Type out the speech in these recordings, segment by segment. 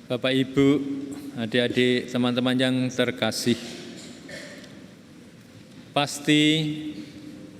Bapak Ibu, adik-adik, teman-teman yang terkasih, pasti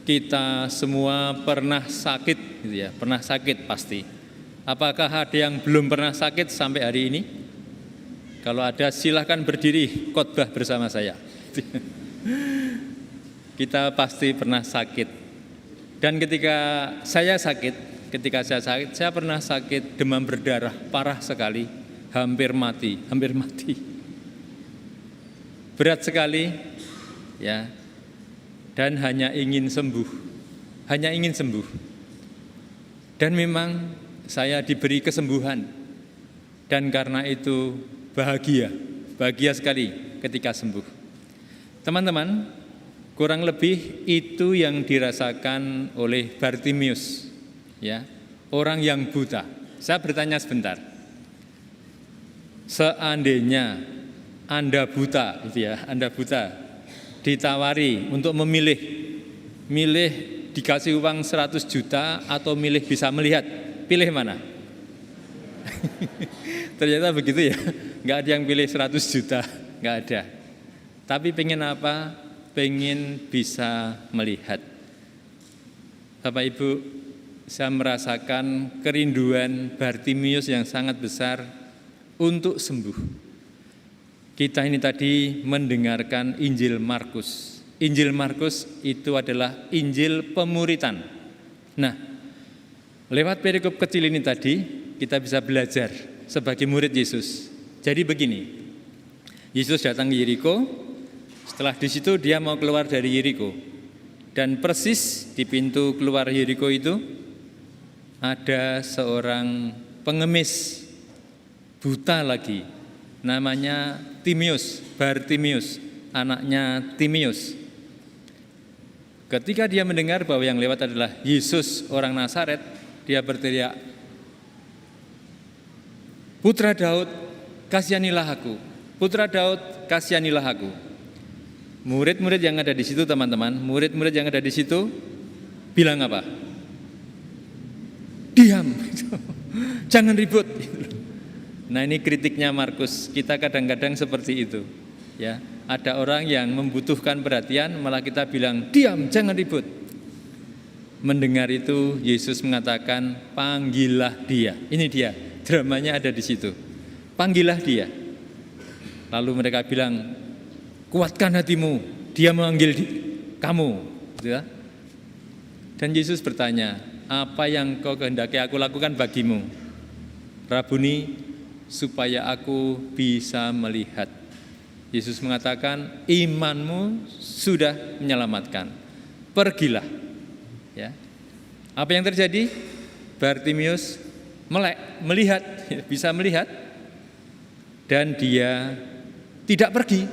kita semua pernah sakit, gitu ya, pernah sakit pasti. Apakah ada yang belum pernah sakit sampai hari ini? Kalau ada, silahkan berdiri khotbah bersama saya. Kita pasti pernah sakit. Dan ketika saya sakit, saya pernah sakit demam berdarah parah sekali, hampir mati. Berat sekali, ya. Dan hanya ingin sembuh. Dan memang saya diberi kesembuhan. Dan karena itu bahagia sekali ketika sembuh. Teman-teman, kurang lebih itu yang dirasakan oleh Bartimius, ya, orang yang buta. Saya bertanya sebentar. Seandainya Anda buta, gitu ya, Anda buta, ditawari untuk milih dikasih uang 100 juta atau milih bisa melihat, pilih mana? Ternyata begitu ya, nggak ada yang pilih 100 juta, nggak ada. Tapi pengen apa? Pengen bisa melihat. Bapak Ibu, saya merasakan kerinduan Bartimius yang sangat besar untuk sembuh. Kita ini tadi mendengarkan Injil Markus. Injil Markus itu adalah Injil pemuritan. Nah, lewat perikop kecil ini tadi kita bisa belajar sebagai murid Yesus. Jadi begini, Yesus datang ke Yeriko. Setelah di situ dia mau keluar dari Yeriko. Dan persis di pintu keluar Yeriko itu ada seorang pengemis buta lagi. Namanya Bartimius, anaknya Timius. Ketika dia mendengar bahwa yang lewat adalah Yesus orang Nazaret, dia berteriak, "Putra Daud, kasihanilah aku. Putra Daud, kasihanilah aku." Murid-murid yang ada di situ, teman-teman, murid-murid yang ada di situ bilang apa? Diam, jangan ribut. Nah, ini kritiknya Markus. Kita kadang-kadang seperti itu, ya. Ada orang yang membutuhkan perhatian, malah kita bilang diam, jangan ribut. Mendengar itu, Yesus mengatakan, panggillah dia. Ini dia, dramanya ada di situ. Panggillah dia. Lalu mereka bilang, kuatkan hatimu, dia memanggil kamu, ya. Dan Yesus bertanya, apa yang kau kehendaki aku lakukan bagimu? Rabuni, supaya aku bisa melihat. Yesus mengatakan, imanmu sudah menyelamatkan. Pergilah. Ya. Apa yang terjadi? Bartimius melihat, bisa melihat, dan dia tidak pergi.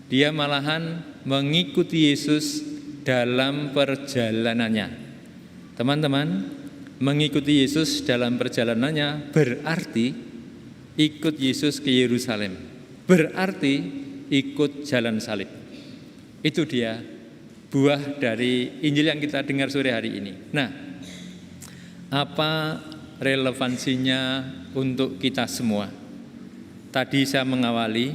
Dia malahan mengikuti Yesus dalam perjalanannya. Teman-teman, mengikuti Yesus dalam perjalanannya berarti ikut Yesus ke Yerusalem. Berarti ikut jalan salib. Itu dia buah dari Injil yang kita dengar sore hari ini. Nah, apa relevansinya untuk kita semua? Tadi saya mengawali,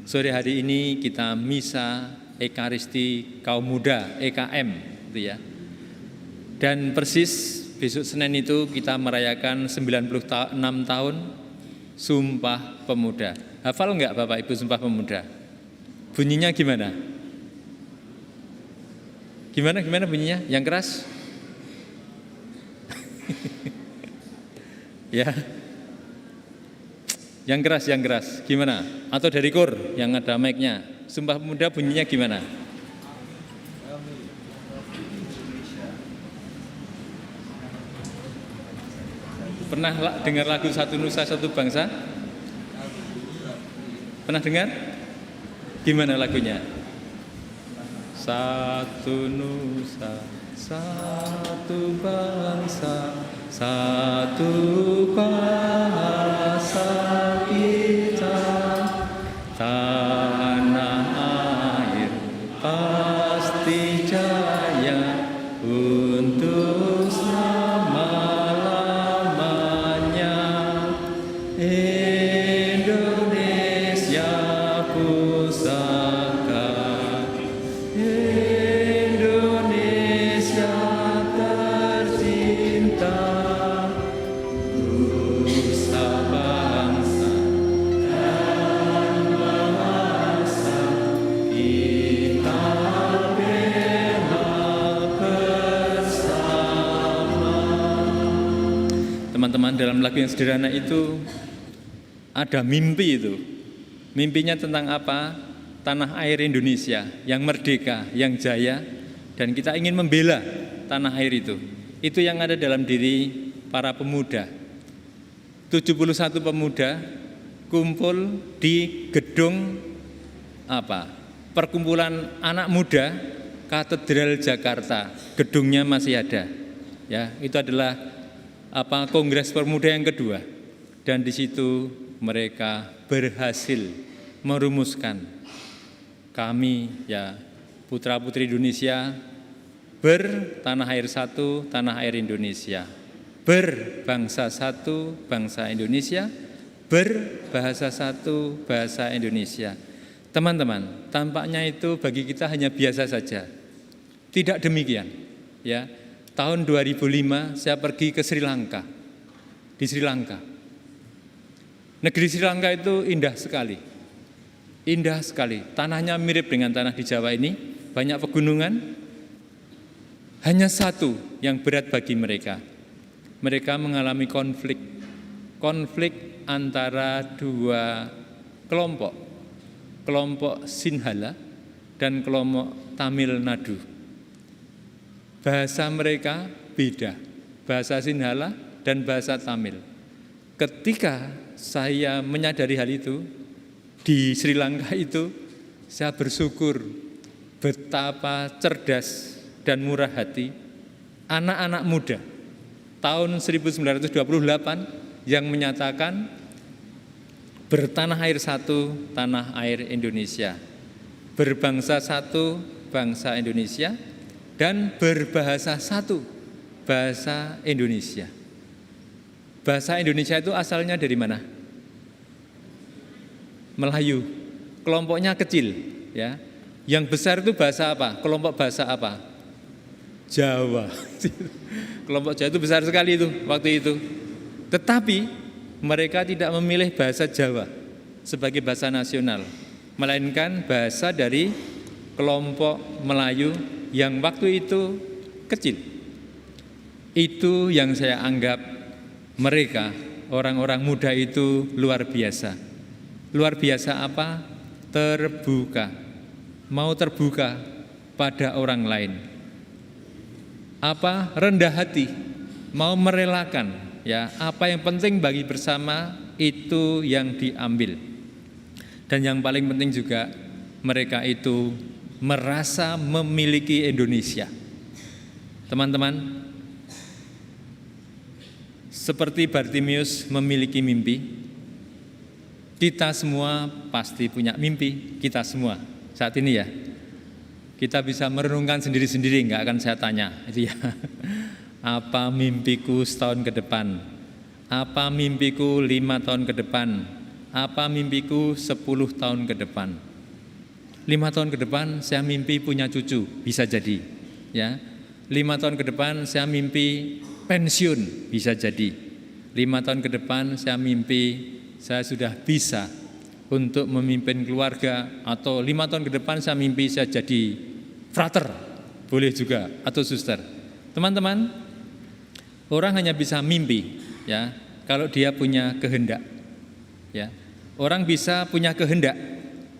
sore hari ini kita misa Ekaristi kaum muda, EKM, gitu ya. Dan persis besok Senin itu kita merayakan 96 tahun Sumpah Pemuda. Hafal enggak Bapak Ibu Sumpah Pemuda? Bunyinya gimana? Gimana bunyinya? Yang keras? Ya. Yang keras. Gimana? Atau dari KUR yang ada mic-nya. Sumpah Pemuda bunyinya gimana? Pernah dengar lagu Satu Nusa Satu Bangsa? Pernah dengar? Gimana lagunya? Satu nusa, satu bangsa, satu bahasa kita, tanah air pasti jaya untuk selama-lamanya. dalam lagu yang sederhana itu ada mimpi itu. Mimpinya tentang apa? Tanah air Indonesia yang merdeka, yang jaya, dan kita ingin membela tanah air itu. Itu yang ada dalam diri para pemuda. 71 pemuda kumpul di gedung Perkumpulan Anak Muda Katedral Jakarta. Gedungnya masih ada. Ya, itu adalah Kongres Pemuda yang kedua. Dan di situ mereka berhasil merumuskan kami ya putra-putri Indonesia bertanah air satu, tanah air Indonesia, berbangsa satu, bangsa Indonesia, berbahasa satu, bahasa Indonesia. Teman-teman, tampaknya itu bagi kita hanya biasa saja. Tidak demikian. Ya, tahun 2005 saya pergi ke Sri Lanka. Di Sri Lanka, negeri Sri Lanka itu indah sekali. Indah sekali. Tanahnya mirip dengan tanah di Jawa ini, banyak pegunungan. Hanya satu yang berat bagi mereka. Mereka mengalami konflik antara dua kelompok Sinhala dan kelompok Tamil Nadu. Bahasa mereka beda, bahasa Sinhala dan bahasa Tamil. Ketika saya menyadari hal itu, di Sri Lanka itu saya bersyukur betapa cerdas dan murah hati anak-anak muda tahun 1928 yang menyatakan bertanah air satu, tanah air Indonesia, berbangsa satu, bangsa Indonesia, dan berbahasa satu, bahasa Indonesia. Bahasa Indonesia itu asalnya dari mana? Melayu. Kelompoknya kecil, ya. Yang besar itu bahasa apa? Kelompok bahasa apa? Jawa. Kelompok Jawa itu besar sekali itu waktu itu. Tetapi mereka tidak memilih bahasa Jawa sebagai bahasa nasional, melainkan bahasa dari kelompok Melayu yang waktu itu kecil. Itu yang saya anggap mereka, orang-orang muda itu luar biasa. Luar biasa apa? Terbuka. Mau terbuka pada orang lain. Rendah hati, mau merelakan ya, apa yang penting bagi bersama itu yang diambil. Dan yang paling penting juga mereka itu merasa memiliki Indonesia. Teman-teman, seperti Bartimius memiliki mimpi, kita semua pasti punya mimpi, kita semua saat ini ya. Kita bisa merenungkan sendiri-sendiri, enggak akan saya tanya itu ya. Apa mimpiku setahun ke depan? Apa mimpiku 5 tahun ke depan? Apa mimpiku 10 tahun ke depan? 5 tahun ke depan saya mimpi punya cucu, bisa jadi ya. 5 tahun ke depan saya mimpi pensiun, bisa jadi. 5 tahun ke depan saya mimpi saya sudah bisa untuk memimpin keluarga, atau 5 tahun ke depan saya mimpi saya jadi frater, boleh juga, atau suster. Teman-teman, orang hanya bisa mimpi ya kalau dia punya kehendak. Ya. Orang bisa punya kehendak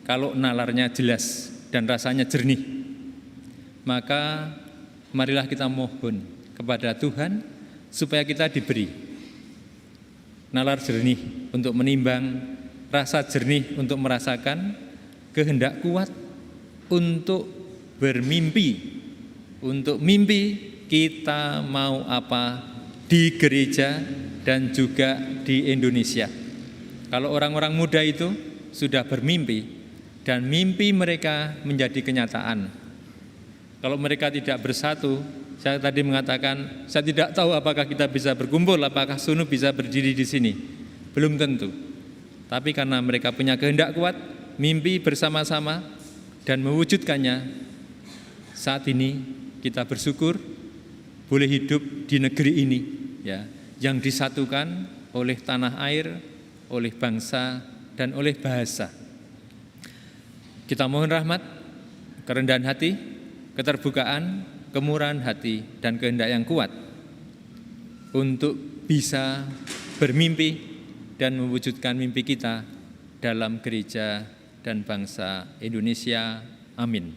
kalau nalarnya jelas dan rasanya jernih. Maka marilah kita mohon kepada Tuhan supaya kita diberi nalar jernih untuk menimbang, rasa jernih untuk merasakan, kehendak kuat untuk bermimpi. Untuk mimpi kita mau apa di gereja dan juga di Indonesia. Kalau orang-orang muda itu sudah bermimpi dan mimpi mereka menjadi kenyataan. Kalau mereka tidak bersatu, saya tadi mengatakan saya tidak tahu apakah kita bisa berkumpul, apakah Sunu bisa berdiri di sini. Belum tentu. Tapi karena mereka punya kehendak kuat, mimpi bersama-sama dan mewujudkannya, saat ini kita bersyukur boleh hidup di negeri ini ya, yang disatukan oleh tanah air, oleh bangsa dan oleh bahasa. Kita mohon rahmat, kerendahan hati, keterbukaan, kemurahan hati dan kehendak yang kuat untuk bisa bermimpi dan mewujudkan mimpi kita dalam gereja dan bangsa Indonesia. Amin.